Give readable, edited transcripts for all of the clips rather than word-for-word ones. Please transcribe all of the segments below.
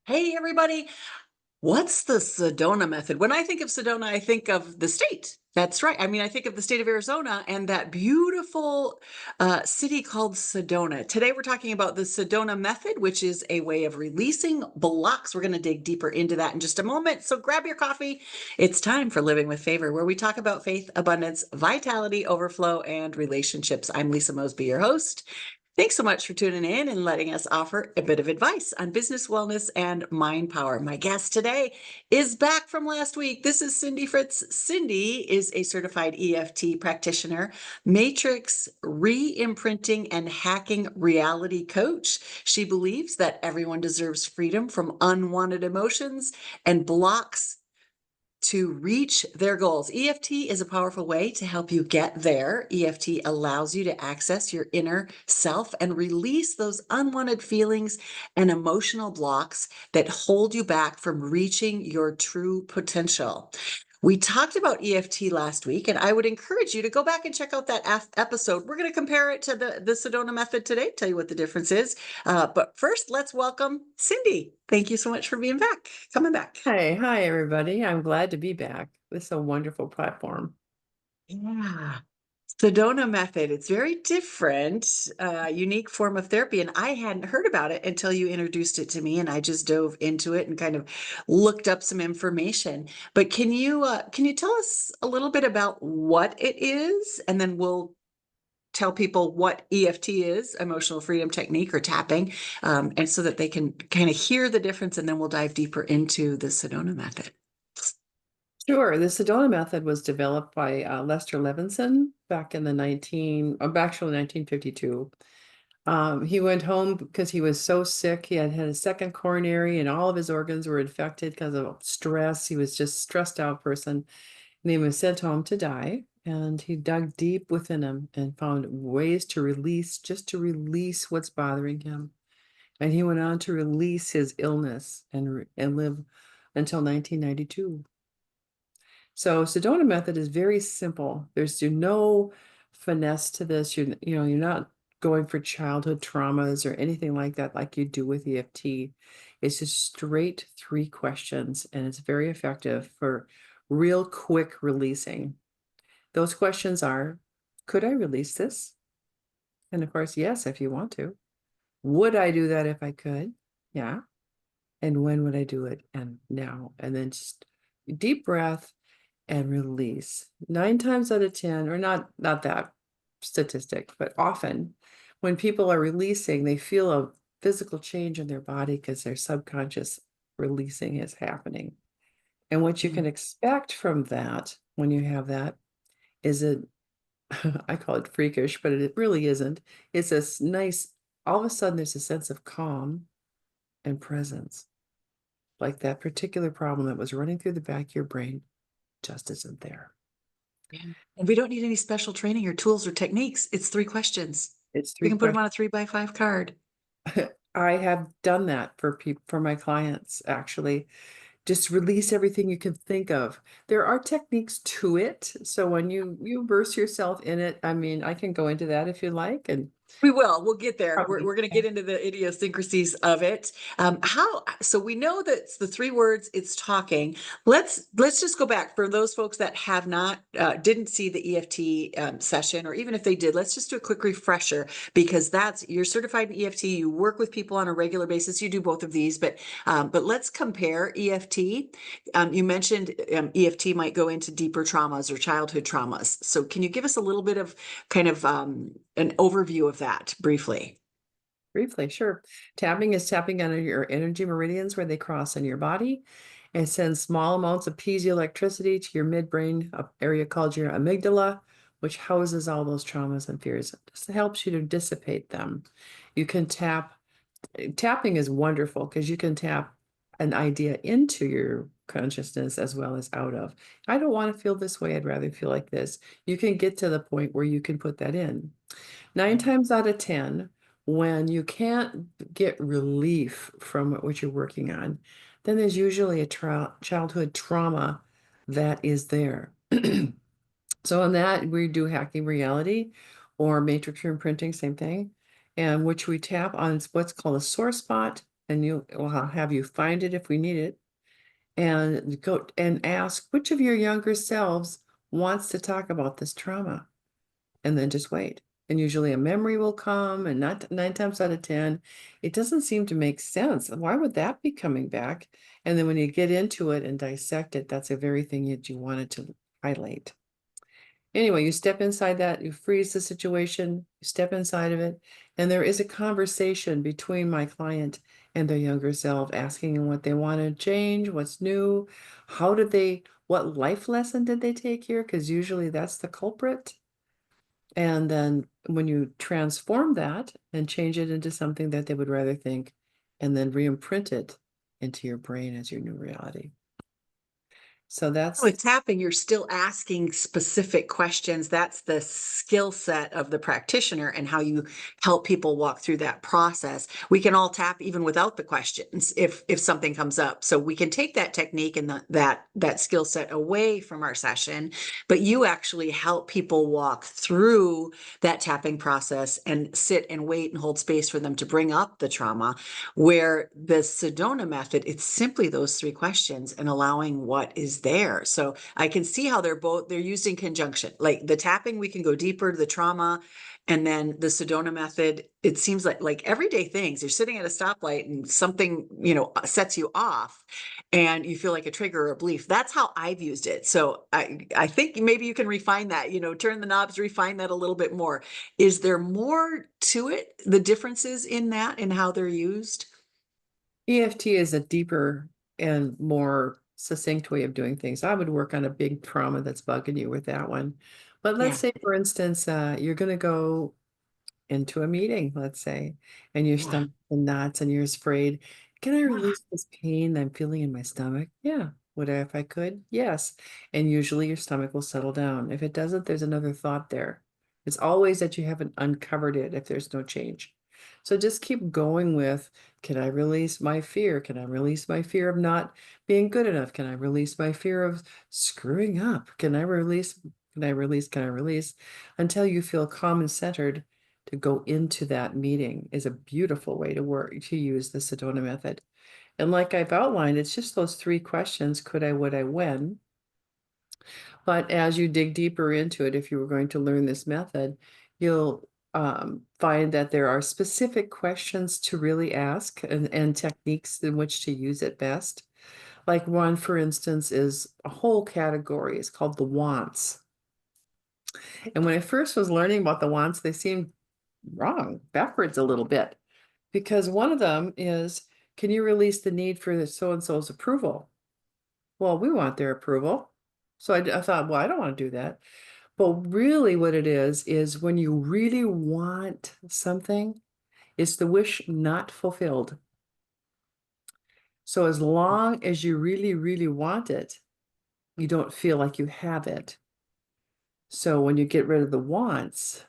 Hey, everybody. What's the Sedona method? When I think of Sedona, I think of the state. That's right. I mean, I think of the state of Arizona and that beautiful city called Sedona. Today, we're talking about the Sedona method, which is a way of releasing blocks. We're going to dig deeper into that in just a moment. So grab your coffee. It's time for Living with Favor, where we talk about faith, abundance, vitality, overflow, and relationships. I'm Lisa Mosby, your host. Thanks so much for tuning in and letting us offer a bit of advice on business wellness and mind power. My guest today is back from last week. This is Cindy Fritz. Cindy is a certified EFT practitioner, matrix reimprinting and hacking reality coach. She believes that everyone deserves freedom from unwanted emotions and blocks to reach their goals. EFT is a powerful way to help you get there. EFT allows you to access your inner self and release those unwanted feelings and emotional blocks that hold you back from reaching your true potential. We talked about EFT last week, and I would encourage you to go back and check out that episode. We're going to compare it to the Sedona method today, tell you what the difference is. But first, let's welcome Cindy. Thank you so much for being back, coming back. Hi, everybody. I'm glad to be back. This is a wonderful platform. Yeah. Sedona method. It's very different, unique form of therapy. And I hadn't heard about it until you introduced it to me, and I just dove into it and kind of looked up some information. But can you tell us a little bit about what it is? And then we'll tell people what EFT is, emotional freedom technique or tapping, and so that they can kind of hear the difference, and then we'll dive deeper into the Sedona method. Sure, the Sedona method was developed by Lester Levinson back in the actually 1952. He went home because he was so sick. He had a second coronary, and all of his organs were infected because of stress. He was just stressed out person, and he was sent home to die. And he dug deep within him and found ways to release, just to release what's bothering him. And he went on to release his illness and live until 1992. So Sedona method is very simple. There's no finesse to this. You're not going for childhood traumas or anything like that, like you do with EFT. It's just straight three questions, and it's very effective for real quick releasing. Those questions are, could I release this? And of course, yes, if you want to. Would I do that if I could? Yeah. And when would I do it? And now. And then just deep breath and release. 9 times out of 10, or not that statistic, but often when people are releasing, they feel a physical change in their body because their subconscious releasing is happening. And what you Mhm. can expect from that when you have that is I call it freakish, but it really isn't. It's this nice, all of a sudden there's a sense of calm and presence. Like that particular problem that was running through the back of your brain just isn't there. Yeah. And we don't need any special training or tools or techniques. It's three questions. It's We three can put them questions. on a 3x5 card. I have done that for my clients, actually. Just release everything you can think of. There are techniques to it. So when you immerse yourself in it, I mean, I can go into that if you like, and We will. We'll get there. We're probably. going to get into the idiosyncrasies of it. So we know that it's the three words. It's talking. Let's just go back for those folks that have not didn't see the EFT session, or even if they did. Let's just do a quick refresher, because that's you're certified in EFT. You work with people on a regular basis. You do both of these, but let's compare EFT. You mentioned EFT might go into deeper traumas or childhood traumas. So can you give us a little bit of kind of an overview of that briefly? Briefly, sure. Tapping is tapping on your energy meridians where they cross in your body and sends small amounts of piezoelectricity to your midbrain area called your amygdala, which houses all those traumas and fears. It just helps you to dissipate them. You can tapping is wonderful because you can tap an idea into your consciousness as well as out of. I don't want to feel this way. I'd rather feel like this. You can get to the point where you can put that in. 9 times out of 10, when you can't get relief from what you're working on, then there's usually a childhood trauma that is there. So in that, we do hacking reality or matrix imprinting, same thing, and which we tap on what's called a sore spot and we'll have you find it if we need it, and go and ask which of your younger selves wants to talk about this trauma, and then just wait. And usually a memory will come, and not 9 times out of 10, it doesn't seem to make sense. Why would that be coming back? And then when you get into it and dissect it, that's the very thing that you wanted to highlight. Anyway, you step inside that, you freeze the situation, you step inside of it, and there is a conversation between my client and their younger self, asking them what they want to change, what's new, what life lesson did they take here? Because usually that's the culprit. And then when you transform that and change it into something that they would rather think, and then reimprint it into your brain as your new reality. So that's With tapping, you're still asking specific questions. That's the skill set of the practitioner and how you help people walk through that process. We can all tap even without the questions if something comes up. So we can take that technique and that skill set away from our session, but you actually help people walk through that tapping process and sit and wait and hold space for them to bring up the trauma. Where the Sedona method, it's simply those three questions and allowing what is there. So I can see how they're used in conjunction. Like the tapping, we can go deeper to the trauma. And then the Sedona method, it seems like everyday things. You're sitting at a stoplight and something, sets you off and you feel like a trigger or a belief. That's how I've used it. So I think maybe you can refine that, turn the knobs, refine that a little bit more. Is there more to it? The differences in that and how they're used? EFT is a deeper and more succinct way of doing things. I would work on a big trauma that's bugging you with that one. But let's Yeah. say, for instance, you're going to go into a meeting, let's say, and your Yeah. stomach knots and you're afraid, can I Yeah. release this pain I'm feeling in my stomach? Yeah. Would I if I could? Yes. And usually your stomach will settle down. If it doesn't, there's another thought there. It's always that you haven't uncovered it if there's no change. So just keep going with, can I release my fear? Can I release my fear of not being good enough? Can I release my fear of screwing up? Can I release until you feel calm and centered to go into that meeting is a beautiful way to use the Sedona method. And like I've outlined, it's just those three questions, could I, would I, when? But as you dig deeper into it, if you were going to learn this method, you'll find that there are specific questions to really ask and techniques in which to use it best. Like one, for instance, is a whole category. It's called the wants. And when I first was learning about the wants, they seemed wrong, backwards a little bit, because one of them is, can you release the need for the so-and-so's approval? Well, we want their approval. So I thought, well, I don't want to do that. But really what it is when you really want something, it's the wish not fulfilled. So as long as you really, really want it, you don't feel like you have it. So when you get rid of the wants,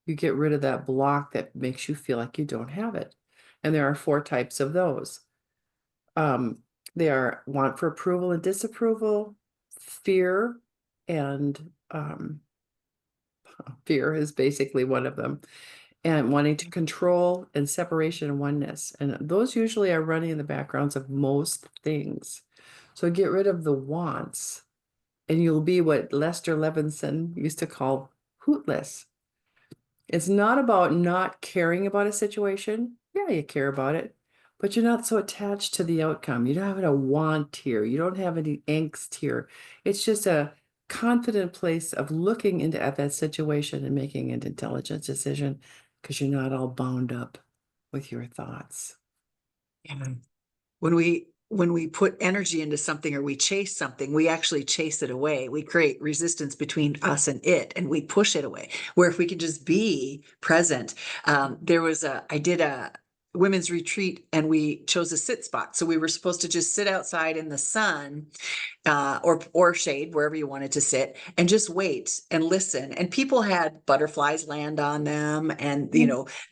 you get rid of that block that makes you feel like you don't have it. And there are 4 types of those. Um, they are want for approval and disapproval, fear, and fear is basically one of them, and wanting to control and separation and oneness. And those usually are running in the backgrounds of most things. So get rid of the wants, and you'll be what Lester Levinson used to call hootless. It's not about not caring about a situation. Yeah, you care about it, but you're not so attached to the outcome. You don't have a want here. You don't have any angst here. It's just a confident place of looking into at that situation and making an intelligent decision because you're not all bound up with your thoughts. Yeah. When we put energy into something or we chase something, we actually chase it away. We create resistance between us and it, and we push it away. Where if we could just be present, I did a women's retreat and we chose a sit spot. So we were supposed to just sit outside in the sun or shade wherever you wanted to sit and just wait and listen. And people had butterflies land on them, and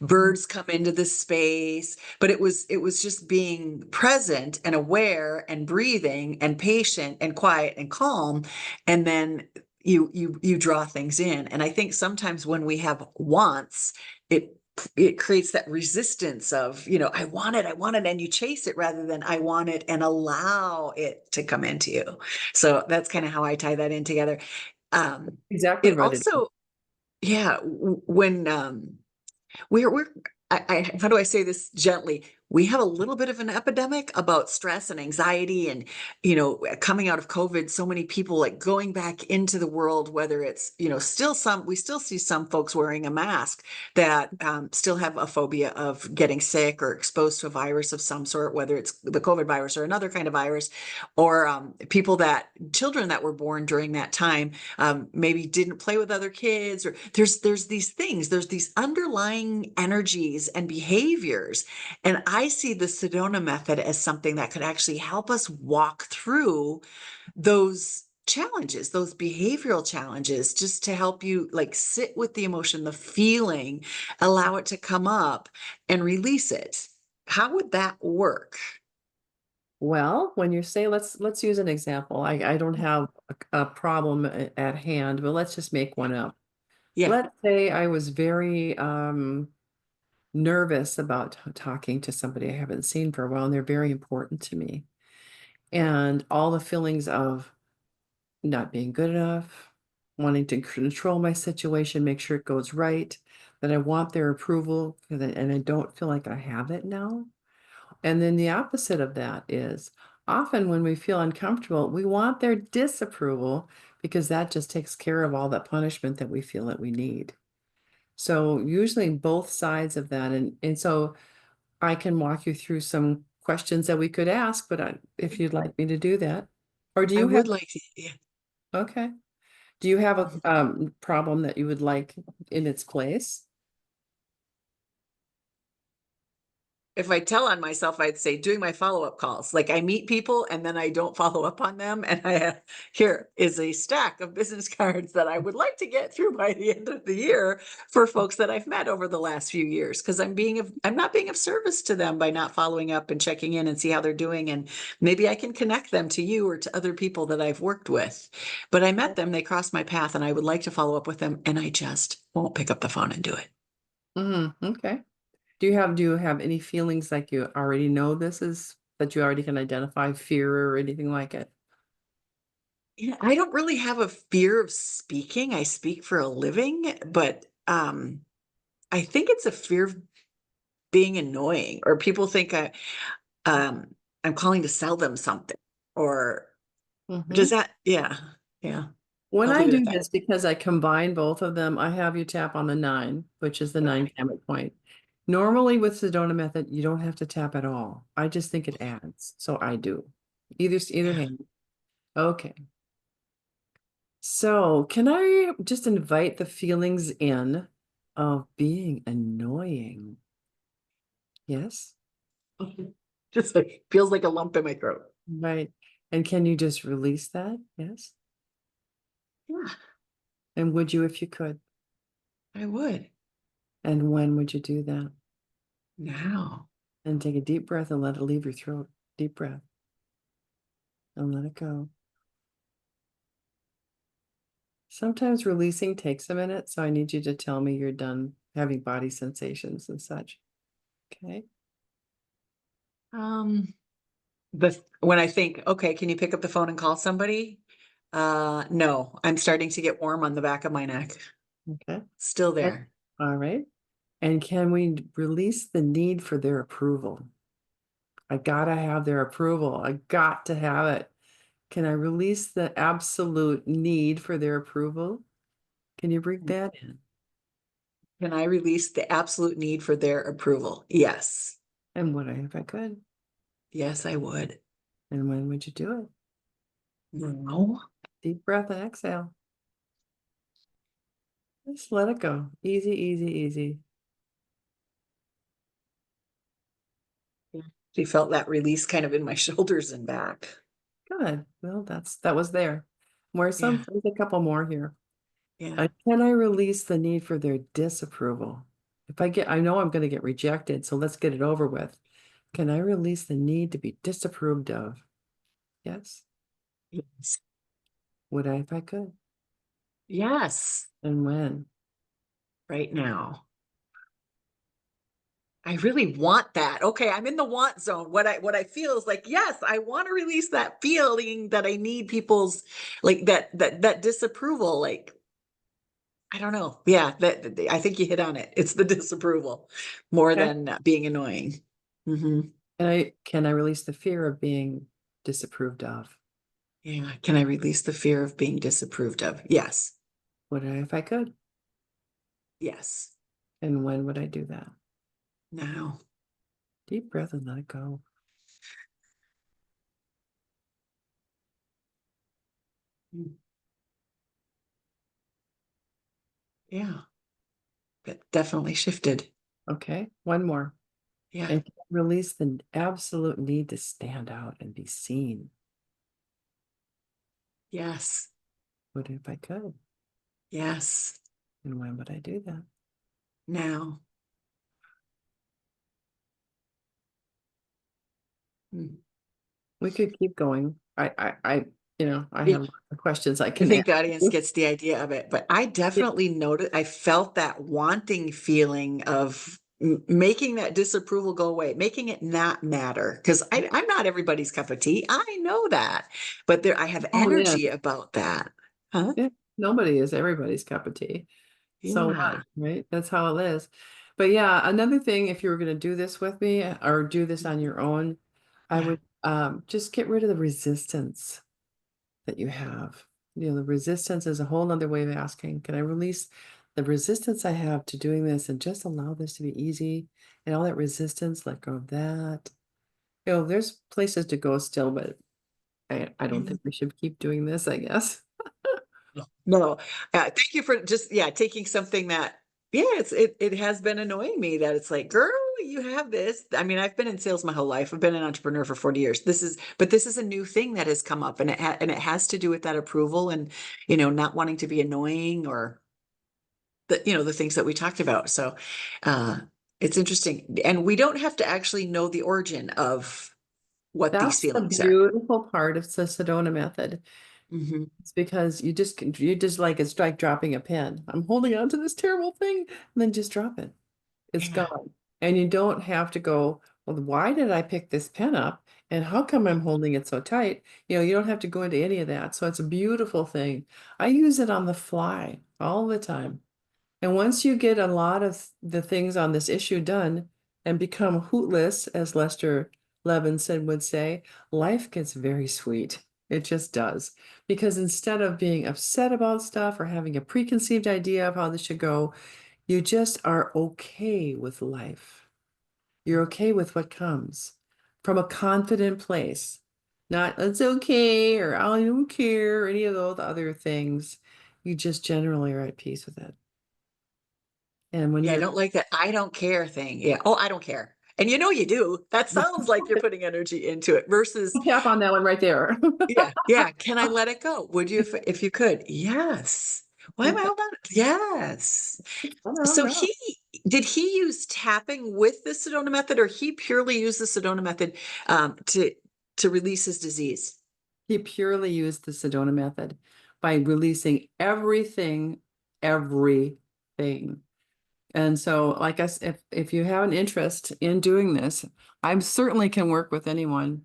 birds come into the space. But it was just being present and aware and breathing and patient and quiet and calm, and then you draw things in. And I think sometimes when we have wants, it it creates that resistance of, I want it, and you chase it rather than I want it and allow it to come into you. So that's kind of how I tie that in together. Um, Exactly it what it is. also, yeah, when we're how do I say this gently? We have a little bit of an epidemic about stress and anxiety and, coming out of COVID, so many people like going back into the world, whether it's, we still see some folks wearing a mask that still have a phobia of getting sick or exposed to a virus of some sort, whether it's the COVID virus or another kind of virus, or children that were born during that time maybe didn't play with other kids, or there's these things, there's these underlying energies and behaviors, and I see the Sedona method as something that could actually help us walk through those challenges, those behavioral challenges, just to help you like sit with the emotion, the feeling, allow it to come up and release it. How would that work? Well, when you say let's use an example. I don't have a problem at hand, but let's just make one up. Yeah, Let's say I was very nervous about talking to somebody I haven't seen for a while, and they're very important to me. And all the feelings of not being good enough, wanting to control my situation, make sure it goes right, that I want their approval, and I don't feel like I have it now. And then the opposite of that is often when we feel uncomfortable, we want their disapproval because that just takes care of all that punishment that we feel that we need. So usually both sides of that, and so I can walk you through some questions that we could ask, but if you'd like me to do that, or do I you have, would like to. Yeah. okay, do you have a problem that you would like in its place? If I tell on myself, I'd say doing my follow-up calls. Like I meet people and then I don't follow up on them. And I have, here is a stack of business cards that I would like to get through by the end of the year for folks that I've met over the last few years. Cause I'm not being of service to them by not following up and checking in and see how they're doing. And maybe I can connect them to you or to other people that I've worked with. But I met them, they crossed my path and I would like to follow up with them. And I just won't pick up the phone and do it. Okay. Do you have any feelings like you already know this is that you already can identify fear or anything like it? Yeah, I don't really have a fear of speaking. I speak for a living, but I think it's a fear of being annoying, or people think um I'm calling to sell them something. Or does Mhm. that, yeah, yeah. When I'll I leave it at do that. this, because I combine both of them, I have you tap on the 9, which is the 9 Okay. gamut point. Normally with Sedona method, you don't have to tap at all. I just think it adds, so I do. Either Yeah. hand. Okay. So can I just invite the feelings in of being annoying? Yes? Just like feels like a lump in my throat. Right. And can you just release that? Yes. Yeah, And would you if you could? I would. And when would you do that? Now. And take a deep breath and let it leave your throat. Deep breath and let it go. Sometimes releasing takes a minute, so I need you to tell me you're done having body sensations and such. Okay. Um, when I think, okay, can you pick up the phone and call somebody? No, I'm starting to get warm on the back of my neck. Okay. Still And- there. All right. And can we release the need for their approval? I gotta have their approval. I got to have it. Can I release the absolute need for their approval? Can you bring that in? Can I release the absolute need for their approval? Yes. And would I if I could? Yes, I would. And when would you do it? No. Deep breath and exhale. Just let it go. Easy, easy, easy. She felt that release kind of in my shoulders and back. Good. Well, that was there. Yeah. There's a couple more here. Yeah. Can I release the need for their disapproval? I know I'm going to get rejected, so let's get it over with. Can I release the need to be disapproved of? Yes. Yes. Would I if I could? Yes. And when? Right now. I really want that. Okay, I'm in the want zone. What I feel is like, yes, I want to release that feeling that I need people's like that disapproval. Like, I don't know. Yeah, I think you hit on it. It's the disapproval more Okay. than being annoying. Hmm. Can I release the fear of being disapproved of? Yeah. Can I release the fear of being disapproved of? Yes. Would I if I could? Yes. And when would I do that? Now. Deep breath and let it go. Mm. Yeah. That definitely shifted. Okay. One more. Yeah. And release the absolute need to stand out and be seen. Yes. What if I could? Yes. And when would I do that? Now. Mm. We could keep going. I Yeah. have lots of questions I I can think ask the audience you. gets the idea of it, but I Yeah. definitely noticed, I felt that wanting feeling of making that disapproval go away, making it not matter. Because I'm not everybody's cup of tea. I know that, but I have Oh, yeah. energy about that. Huh? Yeah. Nobody is everybody's cup of tea. So what, Yeah. right? That's how it is. But yeah, another thing, if you were going to do this with me or do this on your own, I Yeah. would just get rid of the resistance that you have. The resistance is a whole nother way of asking, can I release the resistance I have to doing this and just allow this to be easy? And all that resistance, let go of that. There's places to go still, but I don't think we should keep doing this, I guess. No, thank you for just taking something that it has been annoying me that it's like, girl, you have this. I mean, I've been in sales my whole life. I've been an entrepreneur for 40 years. This is a new thing that has come up, and it has to do with that approval and not wanting to be annoying or the things that we talked about. So, uh, it's interesting, and we don't have to actually know the origin of what these That's the feelings are. beautiful part of the Sedona method. Hmm. It's because you just like it's like dropping a pin. I'm holding on to this terrible thing, and then just drop it. It's Yeah. gone. And you don't have to go, well, why did I pick this pen up? And how come I'm holding it so tight? You don't have to go into any of that. So it's a beautiful thing. I use it on the fly all the time. And once you get a lot of the things on this issue done and become hootless, as Lester Levinson would say, life gets very sweet. It just does. Because instead of being upset about stuff or having a preconceived idea of how this should go, you just are okay with life. You're okay with what comes from a confident place. Not it's okay or I don't care or any of those other things. You just generally are at peace with it. And when Yeah, I you're don't like that I don't care thing. Yeah. Oh, I don't care. And you do. That sounds like you're putting energy into it versus, tap on that one right there. yeah, yeah. Can I let it go? Would you if you could? Yes. Why am I holding on? Yes. No, no, So no. did he use tapping with the Sedona method, or he purely used the Sedona method to release his disease? He purely used the Sedona method by releasing everything, everything. And so, like I said, if you have an interest in doing this, I certainly can work with anyone.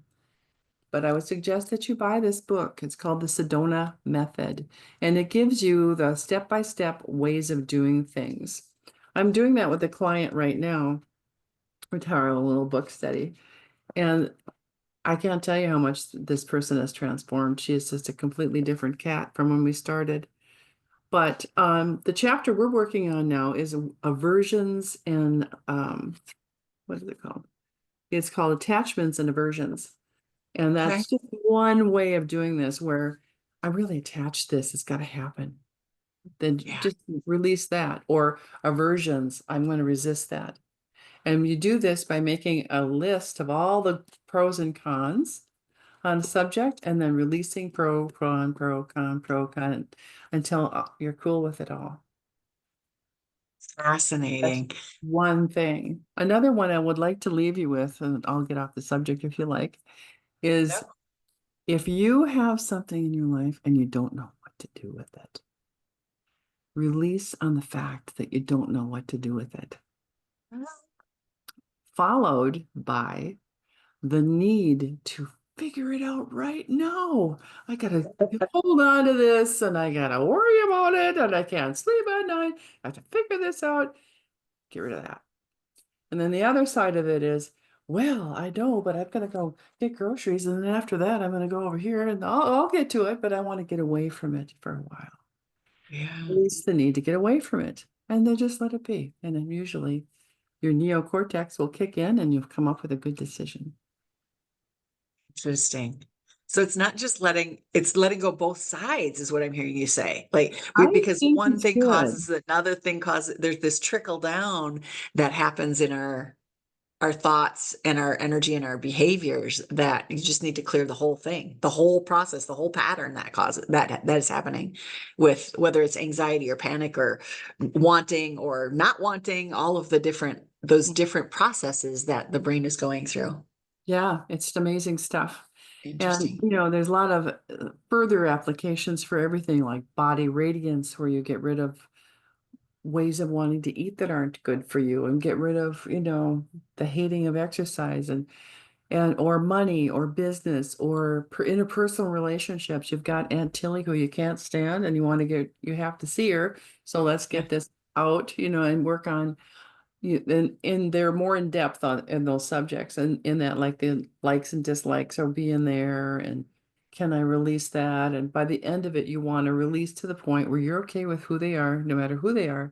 But I would suggest that you buy this book. It's called The Sedona Method, and it gives you the step-by-step ways of doing things. I'm doing that with a client right now. We're having a little book study, and I can't tell you how much this person has transformed. She is just a completely different cat from when we started. But the chapter we're working on now is aversions and what is it called? It's called attachments and aversions. And Okay. that's just one way of doing this where I really attach this, it's got to happen. Then Yeah. just release that. Or aversions, I'm going to resist that. And you do this by making a list of all the pros and cons on a subject and then releasing pro, con until you're cool with it all. That's Fascinating. one thing. Another one I would like to leave you with, and I'll get off the subject if you like, is Yep. if you have something in your life and you don't know what to do with it, release on the fact that you don't know what to do with it. followed by the need to figure it out right now. I gotta hold on to this and I gotta worry about it and I can't sleep at night. I have to figure this out. Get rid of that. And then the other side of it is, well, I know, but I've got to go get groceries. And then after that, I'm going to go over here and I'll get to it, but I want to get away from it for a while. Yeah. Release the need to get away from it and then just let it be. And then usually your neocortex will kick in and you'll come up with a good decision. Interesting. So it's not just it's letting go both sides is what I'm hearing you say. Like I because think one it's thing good. causes another thing causes there's this trickle down that happens in our thoughts and our energy and our behaviors that you just need to clear the whole thing, the whole process, the whole pattern that causes that is happening with whether it's anxiety or panic or wanting or not wanting, all of the those different processes that the brain is going through. Yeah, it's amazing stuff. And, Interesting. there's a lot of further applications for everything like body radiance, where you get rid of ways of wanting to eat that aren't good for you and get rid of, the hating of exercise and or money or business or interpersonal relationships. You've got Aunt Tilly who you can't stand and you have to see her. So let's Yeah. get this out, and work on you and they're more in depth on in those subjects and in that like the likes and dislikes are being there and can I release that? And by the end of it, you want to release to the point where you're okay with who they are, no matter who they are,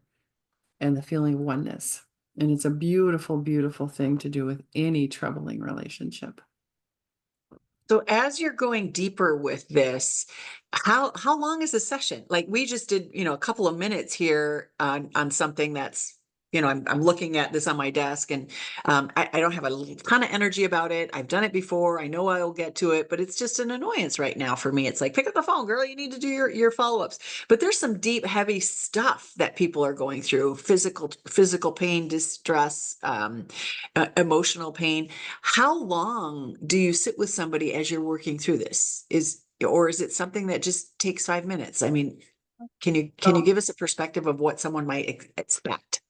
and the feeling of oneness. And it's a beautiful, beautiful thing to do with any troubling relationship. So as you're going deeper with this, how long is a session? Like we just did, a couple of minutes here on something that's, I'm looking at this on my desk and I don't have a ton of energy about it. I've done it before. I know I'll get to it, but it's just an annoyance right now for me. It's like, pick up the phone, girl. You need to do your follow-ups. But there's some deep, heavy stuff that people are going through: physical pain, distress, emotional pain. How long do you sit with somebody as you're working through this? Or is it something that just takes 5 minutes? I mean, can you So, give us a perspective of what someone might expect?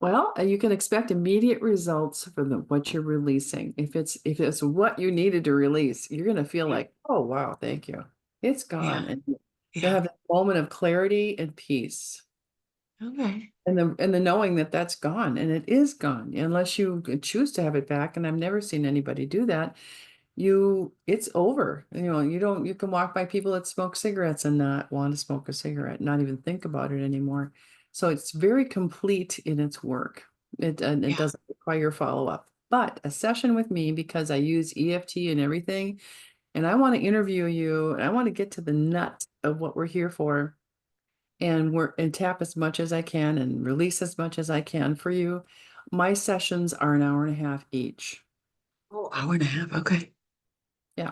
well, you can expect immediate results from what you're releasing. If it's what you needed to release, you're going to feel Yeah, like, oh wow, thank you, it's gone, yeah, and you'll yeah. have a moment of clarity and peace. Okay. And the knowing that that's gone and it is gone unless you choose to have it back. And I've never seen anybody do that. It's over. You can walk by people that smoke cigarettes and not want to smoke a cigarette, not even think about it anymore. So it's very complete in its work. It Yeah. doesn't require follow-up. But a session with me, because I use EFT and everything, and I want to interview you and I want to get to the nut of what we're here for and work and tap as much as I can and release as much as I can for you. My sessions are an hour and a half each. Oh, hour and a half. Okay. Yeah.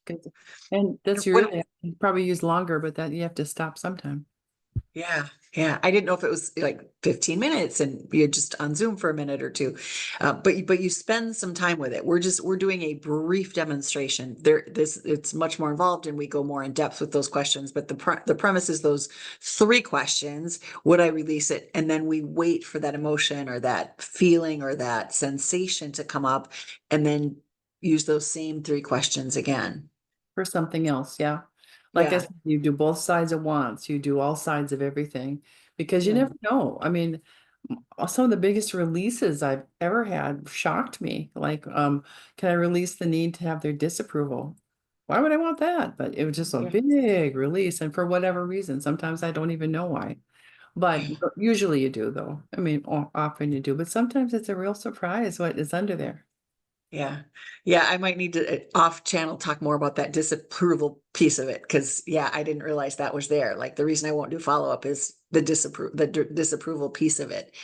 Good. And And that's When usually you probably use longer, but that you have to stop sometime. Yeah, yeah. I didn't know if it was like 15 minutes and you're just on Zoom for a minute or two. But you spend some time with it. We're doing a brief demonstration. It's much more involved and we go more in depth with those questions. But the premise is those three questions. Would I release it? And then we wait for that emotion or that feeling or that sensation to come up and then use those same three questions again. For something else. Yeah. Like I Yeah. said, you do both sides at once. You do all sides of everything because you Yeah. never know. I mean, some of the biggest releases I've ever had shocked me. Like, can I release the need to have their disapproval? Why would I want that? But it was just a Yeah. big release. And for whatever reason, sometimes I don't even know why. But Yeah. usually you do, though. I mean, often you do. But sometimes it's a real surprise what is under there. Yeah. Yeah, I might need to off channel talk more about that disapproval piece of it because yeah, I didn't realize that was there. Like the reason I won't do follow up is the disapproval piece of it.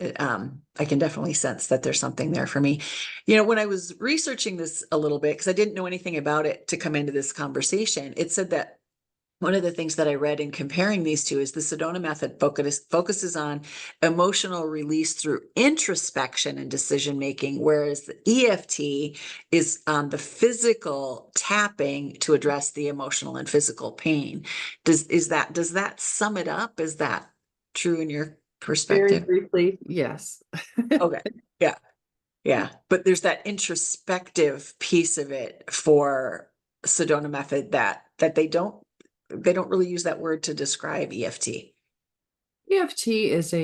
I can definitely sense that there's something there for me. When I was researching this a little bit because I didn't know anything about it to come into this conversation, it said that one of the things that I read in comparing these two is the Sedona method focuses on emotional release through introspection and decision making, whereas the EFT is on the physical tapping to address the emotional and physical pain. Does that sum it up? Is that true in your Very perspective? briefly, yes. Okay. Yeah. Yeah. But there's that introspective piece of it for Sedona method that they don't really use that word to describe EFT. EFT is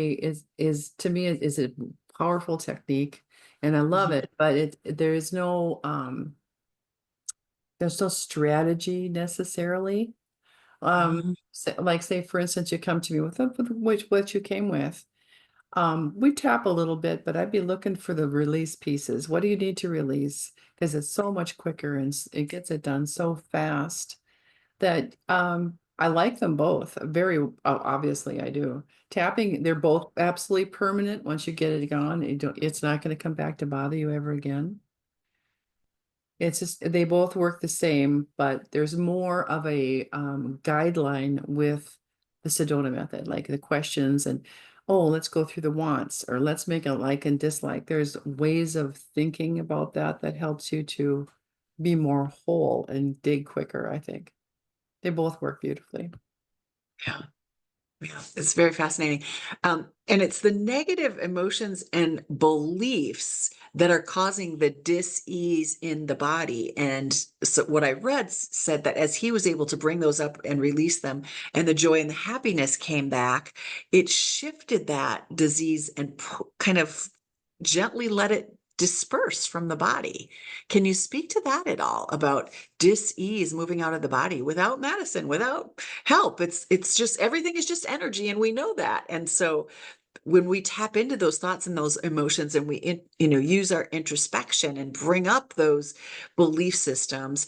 to me is a powerful technique, and I love Mhm. it, but there's no strategy necessarily. Mhm. Like say for instance, you come to me with what you came with. We tap a little bit, but I'd be looking for the release pieces. What do you need to release? Because it's so much quicker and it gets it done so fast that I like them both. Obviously I do. Tapping, they're both absolutely permanent. Once you get it gone, it's not going to come back to bother you ever again. It's just they both work the same, but there's more of a guideline with the Sedona method, like the questions and oh, let's go through the wants or let's make a like and dislike. There's ways of thinking about that helps you to be more whole and dig quicker, I think. They both work beautifully. Yeah. Yeah, it's very fascinating. And it's the negative emotions and beliefs that are causing the dis-ease in the body. And so what I read said that as he was able to bring those up and release them, and the joy and the happiness came back, it shifted that disease and kind of gently let it disperse from the body. Can you speak to that at all about dis-ease moving out of the body without medicine, without help? It's just everything is just energy, and we know that. And so when we tap into those thoughts and those emotions, and use our introspection and bring up those belief systems,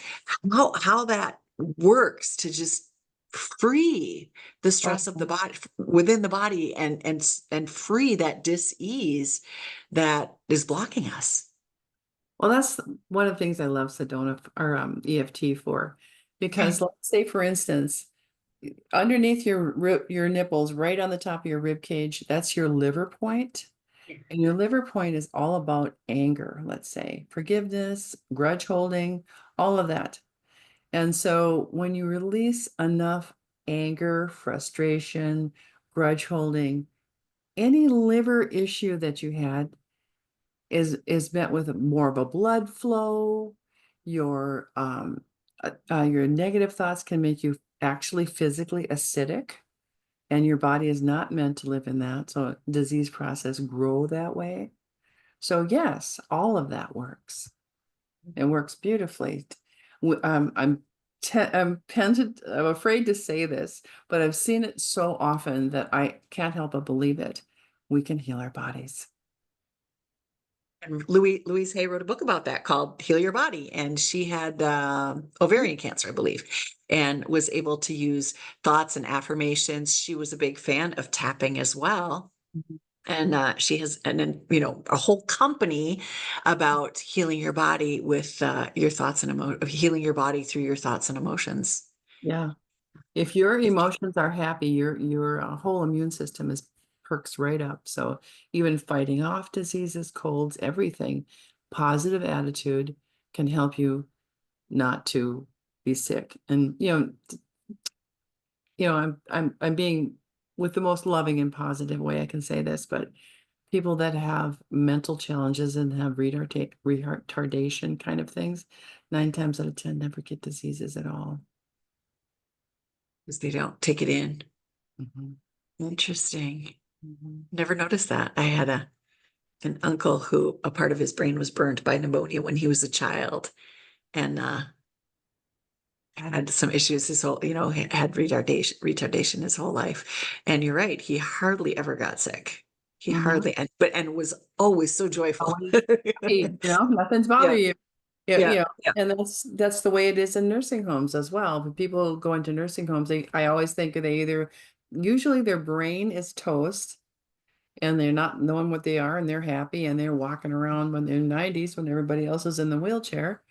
how that works to just free the stress of the Oh, body within the body, and free that dis-ease that is blocking us. well, that's one of the things I love Sedona or EFT for, because Okay. let's say, for instance, underneath your nipples, right on the top of your rib cage, that's your liver point. And your liver point is all about anger, let's say, forgiveness, grudge holding, all of that. And so when you release enough anger, frustration, grudge holding, any liver issue that you had is met with more of a blood flow. Your negative thoughts can make you actually physically acidic, and your body is not meant to live in that. So disease process grow that way. So yes, all of that works. It works beautifully. I'm afraid to say this, but I've seen it so often that I can't help but believe it. We can heal our bodies. And Louise Hay wrote a book about that called Heal Your Body. And she had ovarian cancer, I believe, and was able to use thoughts and affirmations. She was a big fan of tapping as well. Mhm. And she has a whole company about healing your body with your thoughts and healing your body through your thoughts and emotions. Yeah. If your emotions are happy, your whole immune system is perks right up. So even fighting off diseases, colds, everything, positive attitude can help you not to be sick. And I'm being with the most loving and positive way I can say this, but people that have mental challenges and have retardation kind of things, 9 times out of 10 never get diseases at all. Because they don't take it in. Mhm, Interesting. mhm. Never noticed that. I had an uncle who a part of his brain was burned by pneumonia when he was a child, and had some issues his whole, had retardation his whole life. And you're right, he hardly ever got sick. He Mhm. hardly, and was always so joyful. Always happy, nothing's Yeah, bother you. Yeah, yeah, yeah. and that's the way it is in nursing homes as well. But people go into nursing homes, I always think usually their brain is toast and they're not knowing what they are and they're happy and they're walking around when they're 90s when everybody else is in the wheelchair,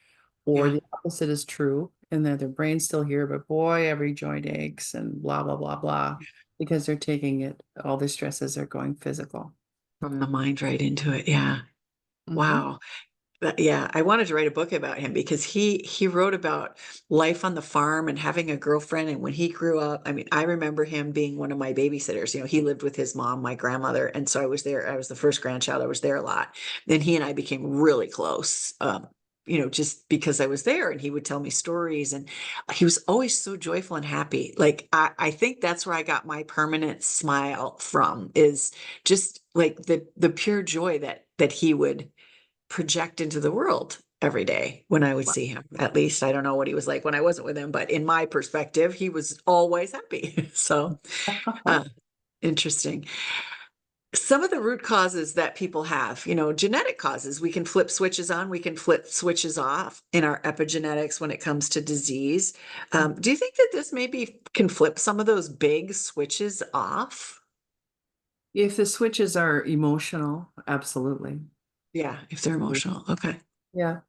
or Yeah. the opposite is true and that their brain's still here, but boy, every joint aches and blah, blah, blah, blah, because they're taking it, all the stresses are going physical. From the mind right into it. Yeah. Hmm. Wow. Yeah, I wanted to write a book about him because he wrote about life on the farm and having a girlfriend. And when he grew up, I mean, I remember him being one of my babysitters. You know, he lived with his mom, my grandmother, and so I was there. I was the first grandchild. I was there a lot. Then he and I became really close. You know, just because I was there and he would tell me stories, and he was always so joyful and happy. Like I think that's where I got my permanent smile from, is just like the pure joy that he would project into the world every day when I would see him. At least I don't know what he was like when I wasn't with him, but in my perspective, he was always happy. So, uh, interesting. Some of the root causes that people have, you know, genetic causes, we can flip switches on, we can flip switches off in our epigenetics when it comes to disease. Do you think that this maybe can flip some of those big switches off? If the switches are emotional, absolutely. Yeah, if they're emotional. Okay. Yeah.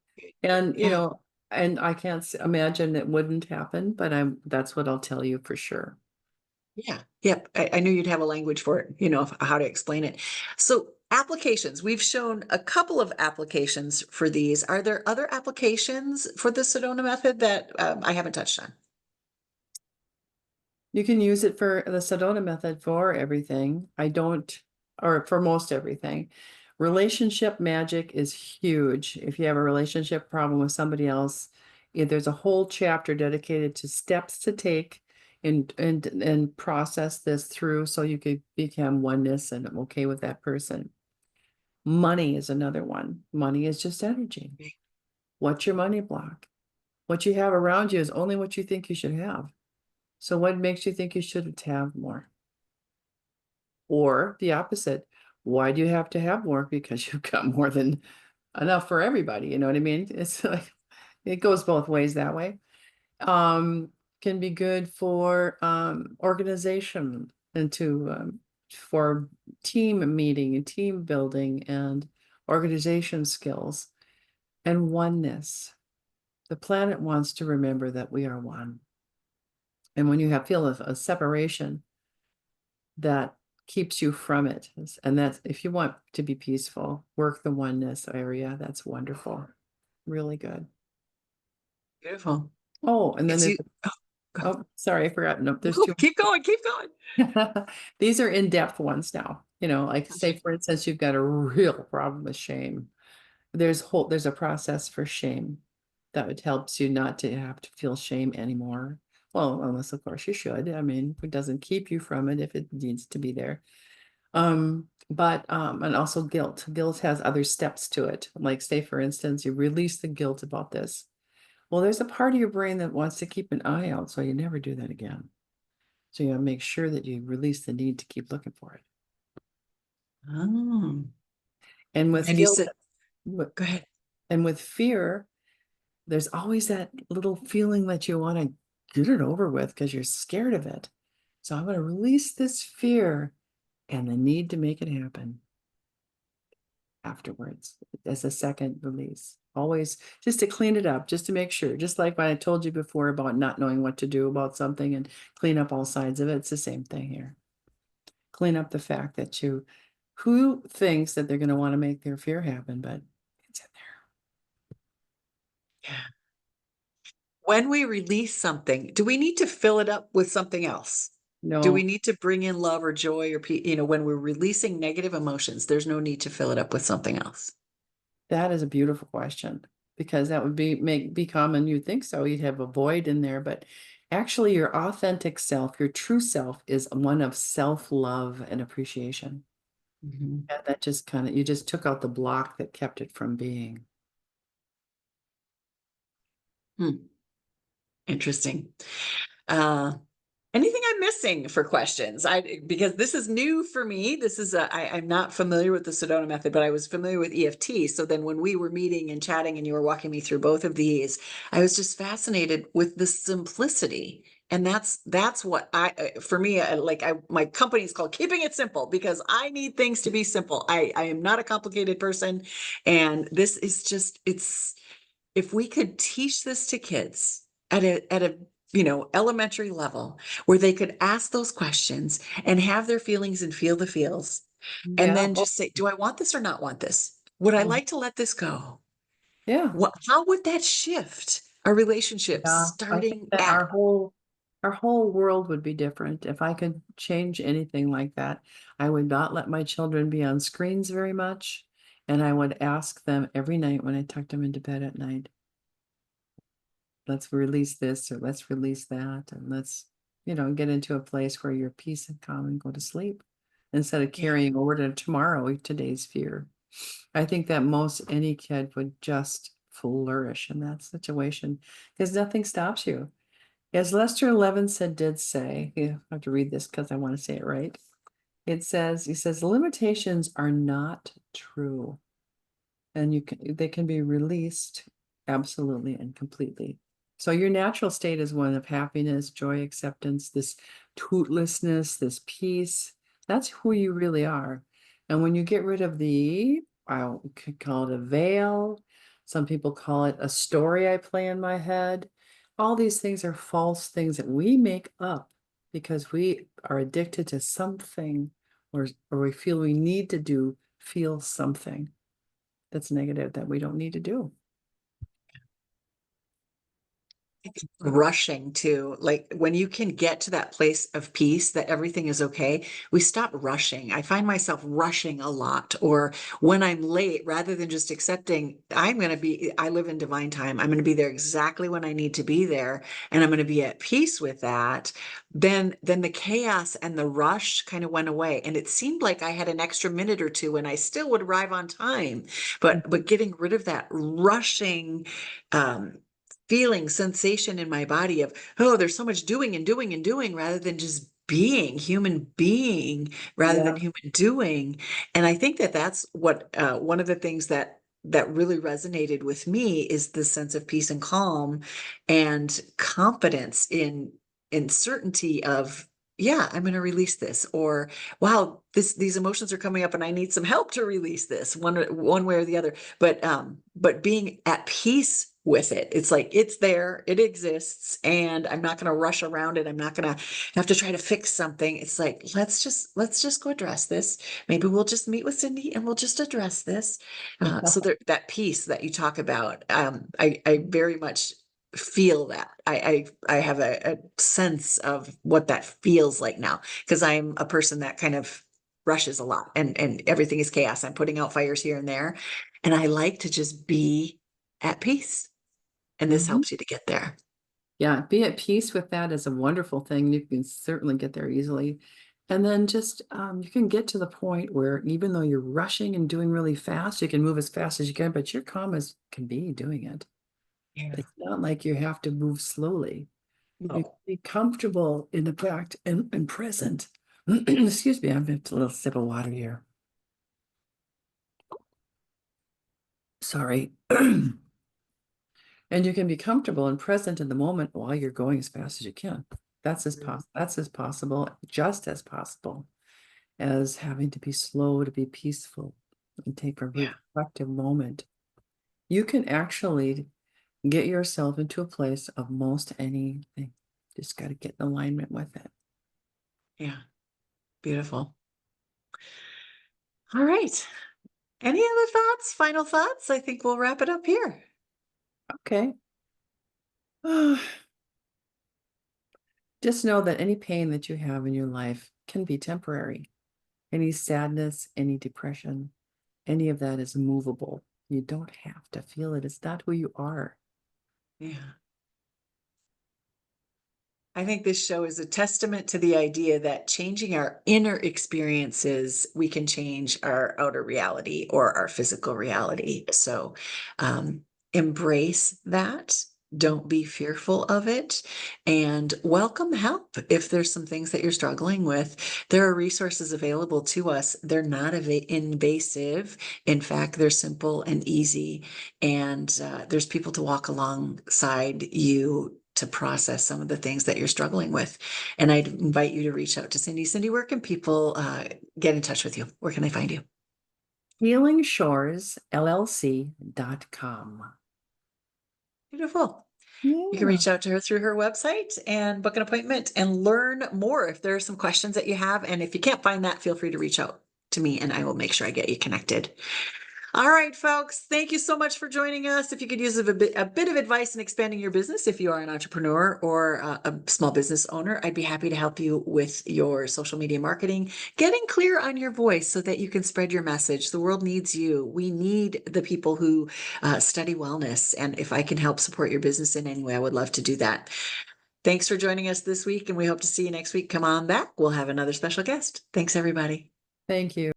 And, Yeah. and I can't imagine it wouldn't happen, but that's what I'll tell you for sure. Yeah. Yep. I knew you'd have a language for it, you know, of how to explain it. So, applications, we've shown a couple of applications for these. Are there other applications for the Sedona method that I haven't touched on? You can use it for the Sedona method for everything. I don't, or for most everything. Relationship magic is huge. If you have a relationship problem with somebody else, there's a whole chapter dedicated to steps to take and process this through so you could become oneness and okay with that person. Money is another one. Money is just energy. What's your money block? What you have around you is only what you think you should have. So what makes you think you shouldn't have more? Or the opposite. Why do you have to have more? Because you've got more than enough for everybody. You know what I mean? It's like it goes both ways that way. Um, can be good for organization and for team meeting and team building and organization skills and oneness. The planet wants to remember that we are one. And when you feel a separation, that keeps you from it. And that's if you want to be peaceful, work the oneness area. That's wonderful. Really good. Beautiful. Oh, and then Is there's you, oh, go ahead. oh, sorry, I forgot. No, there's No, two. keep going, keep going. These are in-depth ones now. Like say Okay. for instance, you've got a real problem with shame. There's a process for shame that would helps you not to have to feel shame anymore. Well, unless of course you should. I mean, it doesn't keep you from it if it needs to be there. But and also guilt. Guilt has other steps to it. Like say for instance, you release the guilt about this. Well, there's a part of your brain that wants to keep an eye out, so you never do that again. So you gotta make sure that you release the need to keep looking for it. Oh, And with and you guilt, said, go ahead. and with fear, there's always that little feeling that you want to get it over with because you're scared of it. So I'm going to release this fear and the need to make it happen afterwards as a second release. Always just to clean it up, just to make sure. Just like when I told you before about not knowing what to do about something and clean up all sides of it, it's the same thing here. Clean up the fact that who thinks that they're going to want to make their fear happen, but it's in Yeah. When we release something, do we need to fill it up with something else? there. Do we No, need to bring in love or joy or, when we're releasing negative emotions, there's no need to fill it up with something else. that is a beautiful question because that would be common. You'd think so. You'd have a void in there, but actually, your authentic self, your true self, is one of self-love and appreciation. Mhm. Yeah, that just kind of you just took out the block that kept it from being. Hmm. Interesting. Uh, Anything I'm missing for questions? Because this is new for me. I'm not familiar with the Sedona method, but I was familiar with EFT. So then when we were meeting and chatting and you were walking me through both of these, I was just fascinated with the simplicity. And that's what for me, my company is called Keeping It Simple because I need things to be simple. I am not a complicated person. And this is just, if we could teach this to kids at a elementary level where they could ask those questions and have their feelings and feel the feels and Yeah. then just say, do I want this or not want this? Would I Oh, like to let this go? Yeah. How would that shift our relationship Yeah, I think starting that at? our whole world would be different. If I could change anything like that, I would not let my children be on screens very much. And I would ask them every night when I tucked them into bed at night, let's release this or let's release that. And let's, get into a place where you're peace and calm and go to sleep instead of Yeah. carrying over to tomorrow, today's fear. I think that most any kid would just flourish in that situation because nothing stops you. As Lester Levinson did say, I have to read this because I want to say it right. He says, limitations are not true, and they can be released absolutely and completely. So your natural state is one of happiness, joy, acceptance, this tootlessness, this peace. That's who you really are. And when you get rid of I could call it a veil. Some people call it a story I play in my head. All these things are false things that we make up because we are addicted to something, or we feel we need to feel something that's negative that we don't need to do. Rushing to, like, when you can get to that place of peace that everything is okay, we stop rushing. I find myself rushing a lot, or when I'm late, rather than just accepting I live in divine time, I'm going to be there exactly when I need to be there, and I'm going to be at peace with that. Then the chaos and the rush kind of went away, and it seemed like I had an extra minute or two and I still would arrive on time, but getting rid of that rushing, um feeling, sensation in my body of, oh, there's so much doing and doing and doing, rather than just being human being, rather than Yeah. human doing. And I think that that's what, one of the things that really resonated with me is the sense of peace and calm and confidence in certainty of, yeah, I'm going to release this, or wow, these emotions are coming up and I need some help to release this, one way or the other. But being at peace with it, it's like it's there, it exists, and I'm not going to rush around it. I'm not going to have to try to fix something. It's like, let's just go address this. Maybe we'll just meet with Cindy and we'll just address this. So that peace that you talk about, I very much feel that. I have a sense of what that feels like now, because I'm a person that kind of rushes a lot, and everything is chaos. I'm putting out fires here and there, and I like to just be at peace, and this Mhm. helps you to get there. Yeah, be at peace with that is a wonderful thing. You can certainly get there easily. And then just you can get to the point where even though you're rushing and doing really fast, you can move as fast as you can, but you're calm as can be doing it. Yeah. It's not like you have to move slowly. You can No. be comfortable in the fact and present. Excuse me, I'm having a little sip of water here. Sorry. And you can be comfortable and present in the moment while you're going as fast as you can. That's as possible, just as possible as having to be slow to be peaceful and take a Yeah. reflective moment. You can actually get yourself into a place of most anything. Just got to get in alignment with it. Yeah. Beautiful. All right. Any other thoughts? Final thoughts? I think we'll wrap it up here. Okay. Just know that any pain that you have in your life can be temporary. Any sadness, any depression, any of that is movable. You don't have to feel it. It's not who you are. Yeah. I think this show is a testament to the idea that changing our inner experiences, we can change our outer reality or our physical reality. So embrace that. Don't be fearful of it, and welcome help if there's some things that you're struggling with. There are resources available to us. They're not invasive. In fact, they're simple and easy, and there's people to walk alongside you to process some of the things that you're struggling with. And I'd invite you to reach out to Cindy. Cindy, where can people get in touch with you? Where can they find you? HealingShoresLLC.com. Beautiful. You can Yeah. reach out to her through her website and book an appointment and learn more if there are some questions that you have. And if you can't find that, feel free to reach out to me and I will make sure I get you connected. All right, folks, thank you so much for joining us. If you could use a bit of advice in expanding your business, if you are an entrepreneur or a small business owner, I'd be happy to help you with your social media marketing, getting clear on your voice so that you can spread your message. The world needs you. We need the people who study wellness. And if I can help support your business in any way, I would love to do that. Thanks for joining us this week, and we hope to see you next week. Come on back. We'll have another special guest. Thanks, everybody. Thank you.